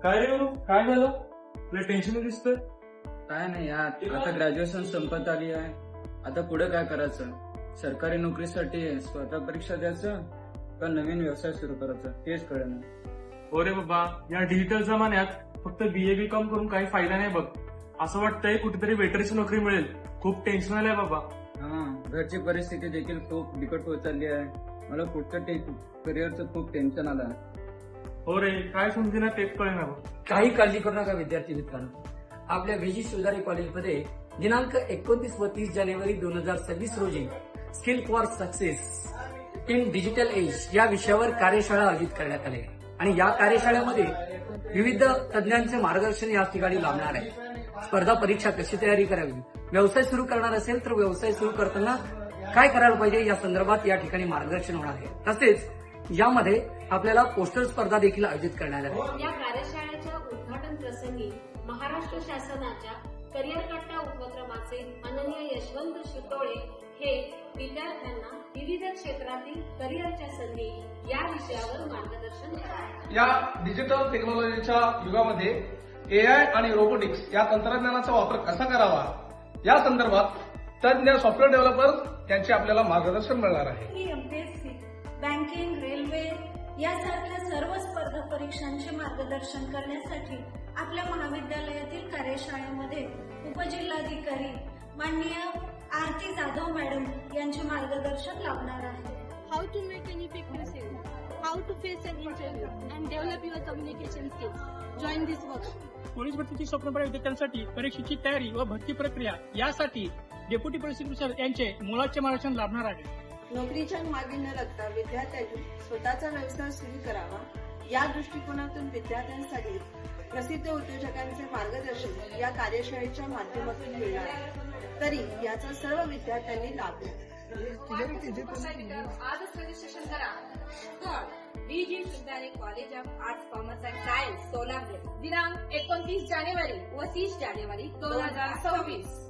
काय रे काय झालं? तुला टेन्शन दिसतंय? काय नाही यार, आता ग्रॅज्युएशन संपत आली आहे. आता पुढे काय करायचं? सरकारी नोकरीसाठी स्पर्धा परीक्षा द्यायचं का नवीन व्यवसाय सुरू करायचा तेच कळेना. हो रे बाबा, या डिजिटल जमान्यात फक्त BA-BCom करून काही फायदा नाही बघ. असं वाटतंय कुठेतरी वेटरची नोकरी मिळेल. खूप टेन्शन आलंय बाबा. हा, घरची परिस्थिती देखील खूप बिकट होत चालली आहे. मला पुढचं करिअरचं खूप टेन्शन आलं. हो रे, काय समजेना तेच कळेना बघ. काही काळजी करू नका विद्यार्थी मित्रांनो. आपल्या VG सुधारी कॉलेजमध्ये दिनांक 29 व 30 जानेवारी 2026 रोजी skill for success in digital age या विषयावर कार्यशाळा आयोजित करण्यात आली आहे. आणि या कार्यशाळेमध्ये विविध तज्ञांचे मार्गदर्शन या ठिकाणी लाभणार आहे. स्पर्धा परीक्षा कशी तयारी करावी, व्यवसाय सुरू करणार असेल तर व्यवसाय सुरू करताना काय करायला पाहिजे या संदर्भात या ठिकाणी मार्गदर्शन होणार आहे. तसेच यामध्ये आपल्याला पोस्टर स्पर्धा देखील आयोजित करण्यात आली आहे. या कार्यशाळेच्या उद्घाटन प्रसंगी महाराष्ट्र शासनाच्या करिअर कट्टा उपक्रमाचे अनन्य यशवंत शितोळे हे विद्यार्थ्यांना विविध क्षेत्रातील करिअरच्या संधी या विषयावर मार्गदर्शन करतात. या डिजिटल टेक्नॉलॉजीच्या युगामध्ये AI आणि रोबोटिक्स या तंत्रज्ञानाचा वापर कसा करावा या संदर्भात तज्ञ सॉफ्टवेअर डेव्हलपर्स यांचे आपल्याला मार्गदर्शन मिळणार आहे. MPSC, बँकिंग, रेल्वे यासारख्या सर्व स्पर्धा परीक्षांचे मार्गदर्शन करण्यासाठी आपल्या महाविद्यालयातील कार्यशाळेमध्ये उपजिल्हाधिकारी माननीय आरती जाधव मॅडम यांचे मार्गदर्शन लाभणार आहे. How to make an effective sale, how to face an interview and develop your communication skills. Join this workshop. Police भरतीची स्वप्नप्राय विद्यार्थ्यांसाठी परीक्षेची तयारी व भरती प्रक्रिया यासाठी डेप्युटी पोलीस कमिशनर यांचे मोलाचे मार्गदर्शन लाभणार आहे. नोकरीच्या मागे न लागता विद्यार्थ्यांनी स्वतःचा व्यवसाय सुरू करावा या दृष्टिकोनातून विद्यार्थ्यांसाठी प्रसिद्ध उद्योजकांचे मार्गदर्शन या कार्यशाळेच्या माध्यमातून मिळणार आहे. तरी याचा सर्व विद्यार्थ्यांनी लाभ घ्यावा. आजच रजिस्ट्रेशन करा. स्थळ VG सुधारे college of arts, commerce and science, Solapur. दिनांक 29 जानेवारी व 30 जानेवारी 2026.